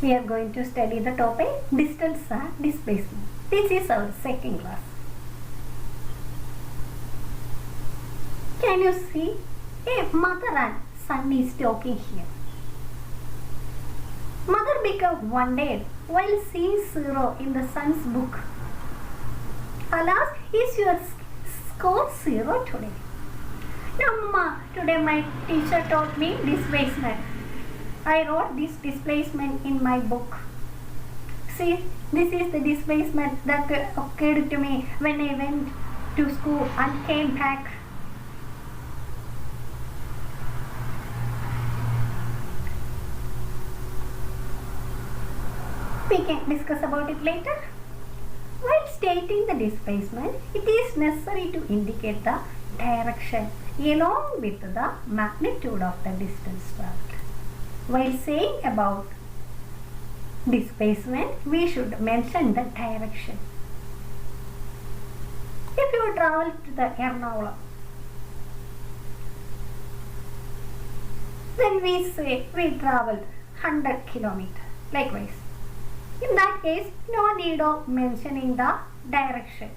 We are going to study the topic distance and displacement. This is our second class. Can you see a mother and son is talking here? Mother became wondered while seeing zero in the son's book. Alas, is your score zero today? No, Mama, today my teacher taught me displacement. I wrote this displacement in my book. See, this is the displacement that occurred to me when I went to school and came back. We can discuss about it later. While stating the displacement, it is necessary to indicate the direction along with the magnitude of the distance traveled. While saying about displacement, we should mention the direction. If you travel to the Ernakulam, then we say we traveled 100 kilometers. Likewise, in that case, no need of mentioning the direction.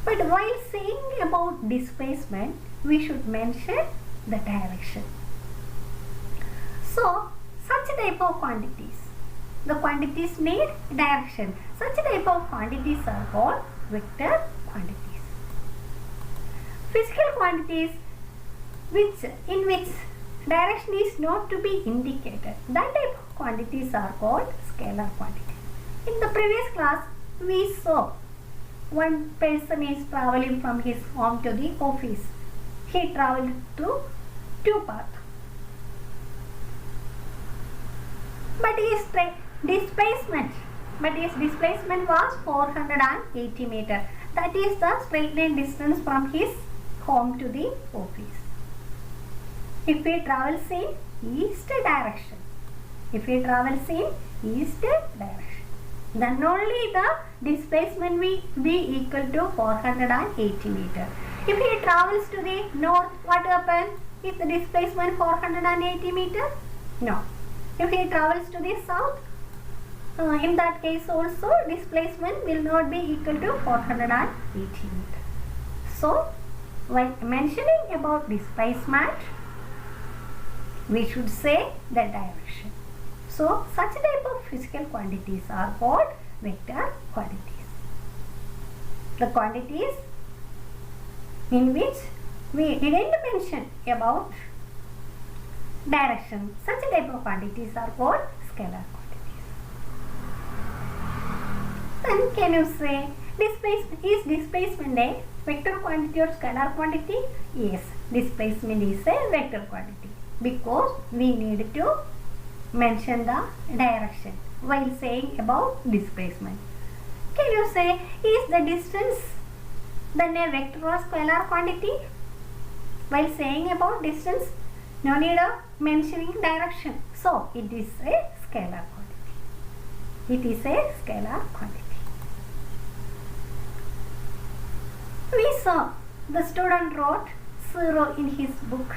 But while saying about displacement, we should mention the direction. So, such type of quantities, the quantities need direction. Such type of quantities are called vector quantities. Physical quantities in which direction is not to be indicated, that type of quantities are called scalar quantities. In the previous class, we saw one person is traveling from his home to the office. He traveled through two paths. But his displacement was 480 meters. That is the straight line distance from his home to the office. If he travels in east direction, then only the displacement will be equal to 480 meters. If he travels to the north, what happens? Is the displacement 480 meters? No. If he travels to the south, in that case also displacement will not be equal to 480 meters. So, when mentioning about displacement, we should say the direction. So, such type of physical quantities are called vector quantities. The quantities in which we didn't mention about direction, such type of quantities are called scalar quantities. Then can you say is displacement a vector quantity or scalar quantity? Yes, displacement is a vector quantity because we need to mention the direction while saying about displacement. Can you say is the distance then a vector or scalar quantity? While saying about distance, no need of mentioning direction. So, it is a scalar quantity. We saw the student wrote 0 in his book.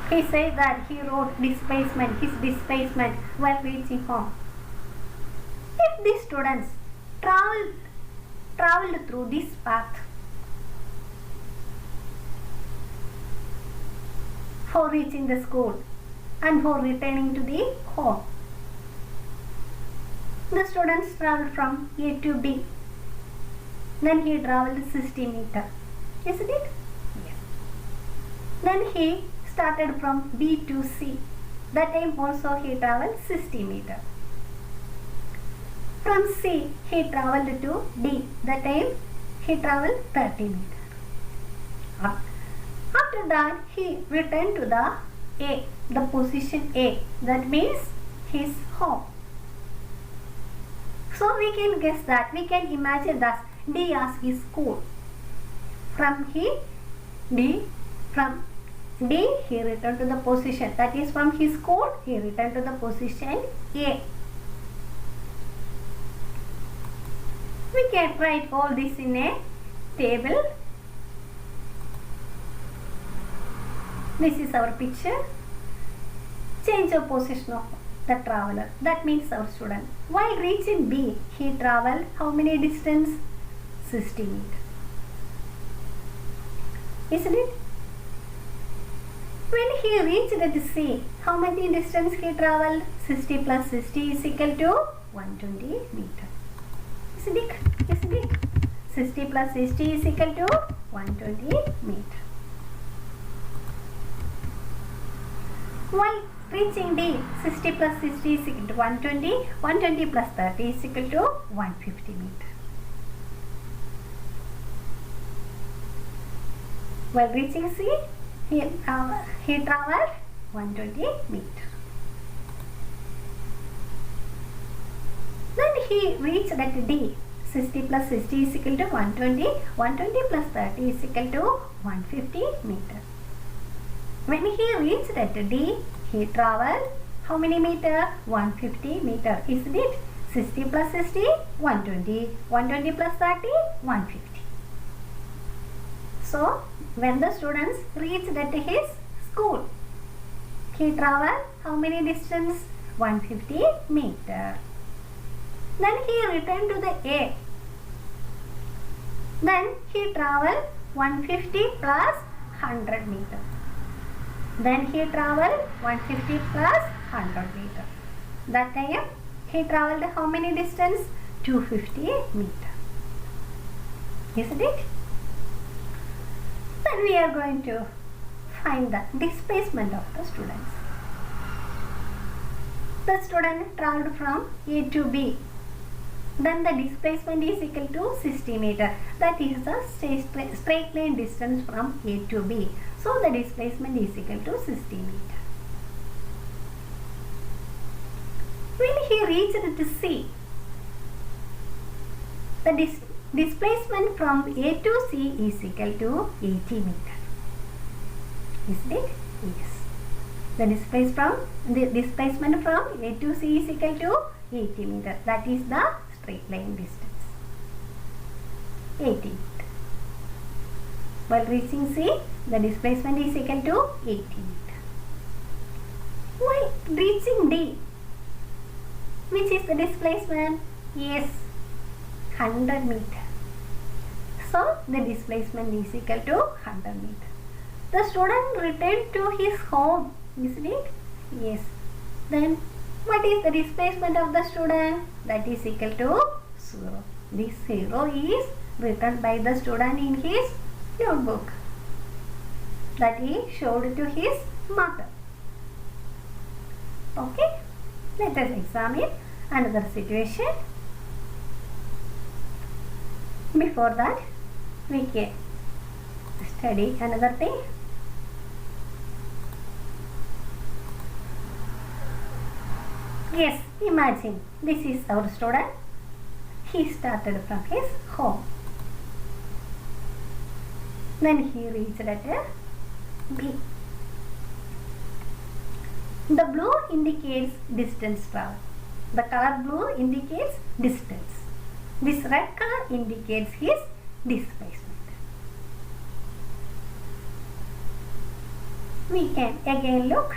He said that he wrote his displacement while reaching home. If the students traveled through this path for reaching the school and for returning to the home, the students traveled from A to B. Then he traveled 60 meters. Isn't it? Yes. Then he started from B to C. That time also he traveled 60 meters. From C he traveled to D. That time he traveled 30 meters. After that he returned to the A, the position A. That means his home. So we can guess that, we can imagine that D as his school. From D he returned to the position, that is from his school he returned to the position A. We can write all this in a table. This is our picture. change of position of the traveler. That means our student. While reaching B, he traveled how many distance? 60 meters. Isn't it? When he reached at C, how many distance he traveled? 60 plus 60 is equal to 120 meters. Isn't it? Isn't it? 60 plus 60 is equal to 120 meters. While reaching D, 60 plus 60 is equal to 120. 120 plus 30 is equal to 150 meters. While reaching C, he traveled 120 meters. Then he reached at D. 60 plus 60 is equal to 120. 120 plus 30 is equal to 150 meters. When he reached at D, he traveled how many meter? 150 meter. Isn't it? 60 plus 60, 120. 120 plus 30, 150. So, when the students reached at his school, he traveled how many distance? 150 meter. Then he returned to the A. Then he traveled 150 plus 100 meter. Then he traveled 150 plus 100 meter. That time he traveled how many distance? 250 meter. Isn't it? Then we are going to find the displacement of the students. The student traveled from A to B. Then the displacement is equal to 60 meter. That is the straight line distance from A to B. So the displacement is equal to 60 meter. When he reached to C, the displacement from A to C is equal to 80 meter. Isn't it? Yes. The displacement from A to C is equal to 80 meter. That is the straight line distance. 80 meter. While reaching C, the displacement is equal to 80 meter. While reaching D, which is the displacement? Yes, 100 meter. So, the displacement is equal to 100 meter. The student returned to his home, isn't it? Yes. Then, what is the displacement of the student? That is equal to 0. This 0 is written by the student in his notebook that he showed to his mother. Okay. Let us examine another situation. Before that, we can study another thing. Yes, imagine this is our student. He started from his home. Then he reached at B. The blue indicates distance traveled. The color blue indicates distance. This red color indicates his displacement. We can again look.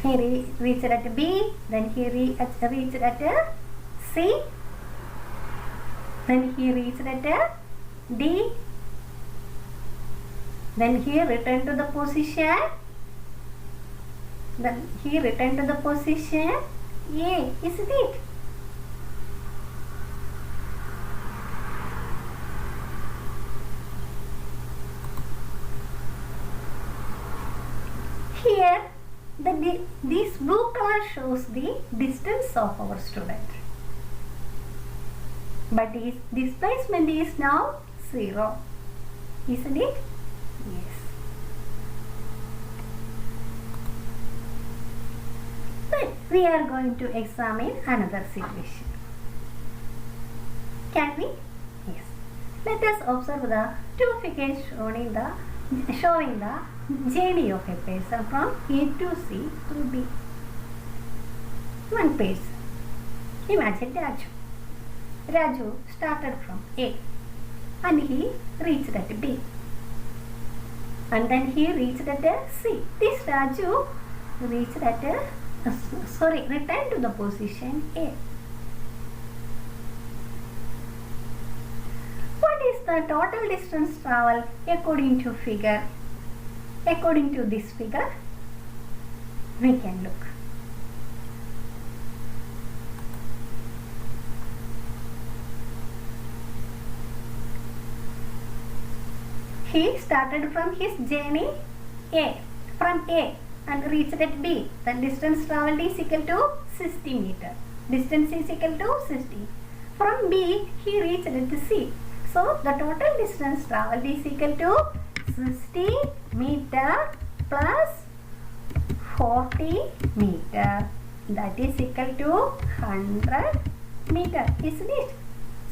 He reached at B, then he reached at C, then he reached at D, then he returned to the position, then he returned to the position A, isn't it? Here, this blue color shows the distance of our student. But his displacement is now 0. Isn't it? Yes. Then we are going to examine another situation. Can we? Yes. Let us observe the two figures showing the journey of a person from A to C to B. One person. Imagine Raju. Raju started from A and he reached at B. and then he reached at C. This statue reached at returned to the position A. What is the total distance traveled according to figure? According to this figure, we can look. He started from his journey from A and reached at B. The distance traveled is equal to 60 meter. Distance is equal to 60. From B, he reached at C. So, the total distance traveled is equal to 60 meter plus 40 meter. That is equal to 100 meter, isn't it?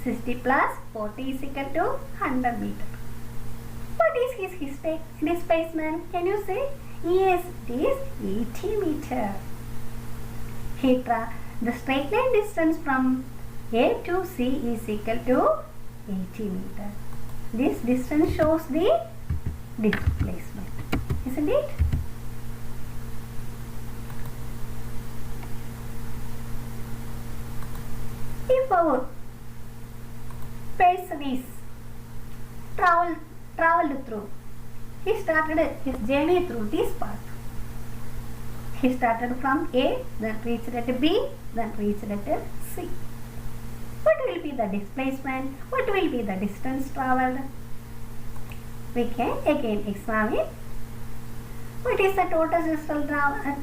60 plus 40 is equal to 100 meter. What is his displacement? Can you say? Yes, it is 80 meter. The straight line distance from A to C is equal to 80 meter. This distance shows the displacement, isn't it? If our person is traveled through, he started his journey through this path. He started from A, then reached at B, then reached at C. What will be the displacement? What will be the distance traveled? We can again examine. What is the total distance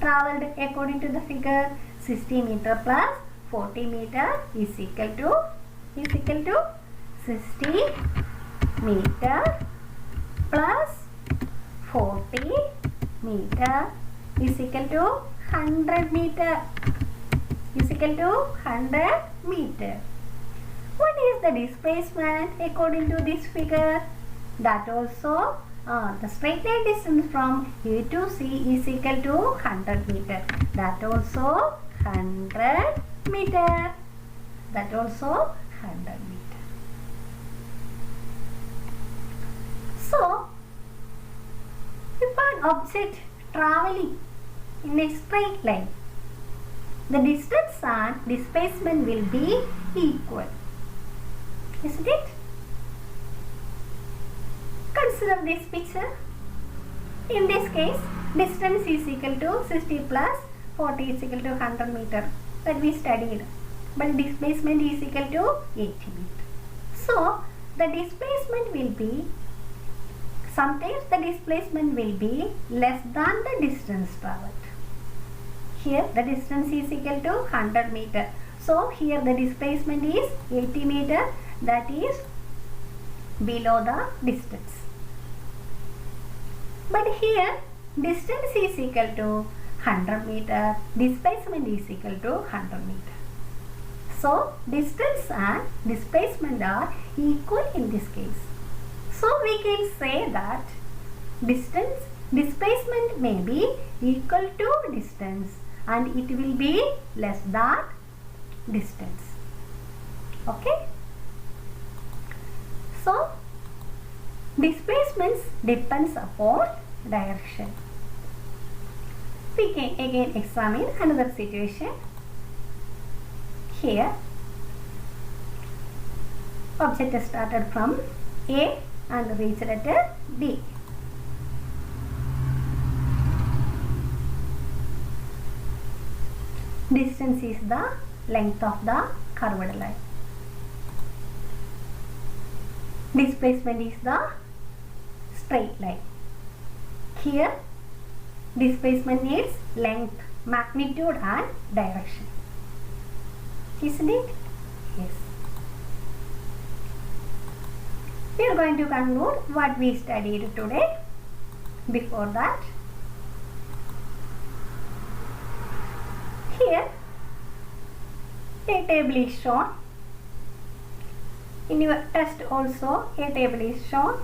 traveled according to the figure? 60 meter plus 40 meter is equal to 60 meter plus 40 meter is equal to 100 meter. Is equal to 100 meter. What is the displacement according to this figure? That also the straight line distance from A to C is equal to 100 meter. That also 100 meter. That also 100 meter. So, if an object traveling in a straight line, the distance and displacement will be equal. Isn't it? Consider this picture. In this case, distance is equal to 60 plus 40 is equal to 100 meter that we studied. But displacement is equal to 80 meter. So, the displacement will be, sometimes the displacement will be less than the distance traveled. Here the distance is equal to 100 meter. So, here the displacement is 80 meter, that is below the distance. But here distance is equal to 100 meter, displacement is equal to 100 meter. So, distance and displacement are equal in this case. So, we can say that displacement may be equal to distance and it will be less than distance. Okay? So, displacements depends upon direction. We can again examine another situation. Here, object started from A and reached at B. Distance is the length of the curved line. Displacement is the straight line. Here, displacement is length, magnitude and direction. Isn't it? Yes. We are going to conclude what we studied today. Before that, here a table is shown. In your test also a table is shown.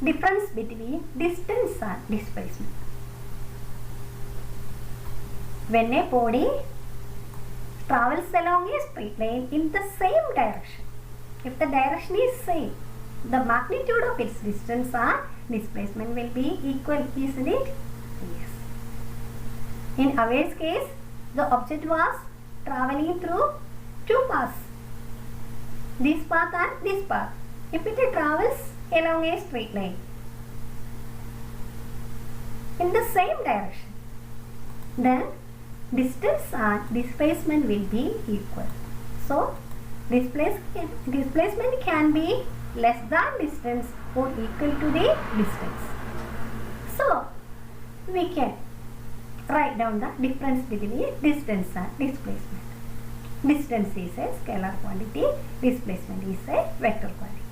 Difference between distance and displacement. When a body travels along a straight line in the same direction, if the direction is same, the magnitude of its distance and displacement will be equal, isn't it? Yes. In Aware's case, the object was traveling through two paths, this path and this path. If it travels along a straight line in the same direction, then distance and displacement will be equal. So, displacement can be less than distance or equal to the distance. So, we can write down the difference between distance and displacement. Distance is a scalar quantity, displacement is a vector quantity.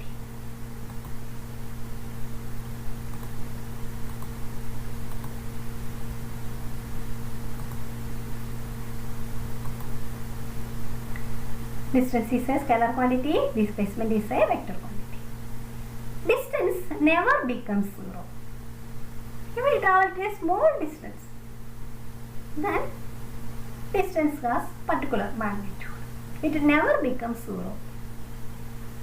Distance is a scalar quantity, displacement is a vector quantity. Distance never becomes zero. If we travel to a small distance, then distance has particular magnitude. It never becomes zero.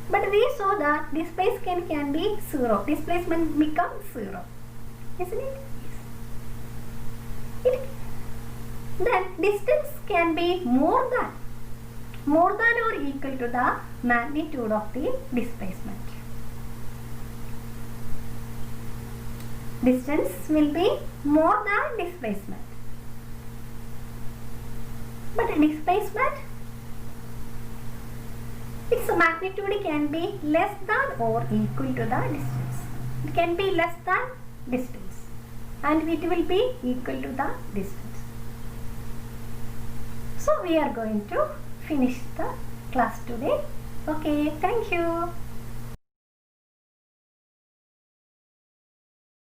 But we saw that displacement can be zero. Displacement becomes zero. Isn't it? Yes. Then distance can be more than or equal to the magnitude of the displacement. Distance will be more than displacement. But displacement, its magnitude can be less than or equal to the distance. It can be less than distance and it will be equal to the distance. So we are going to finish the class today. Okay, thank you.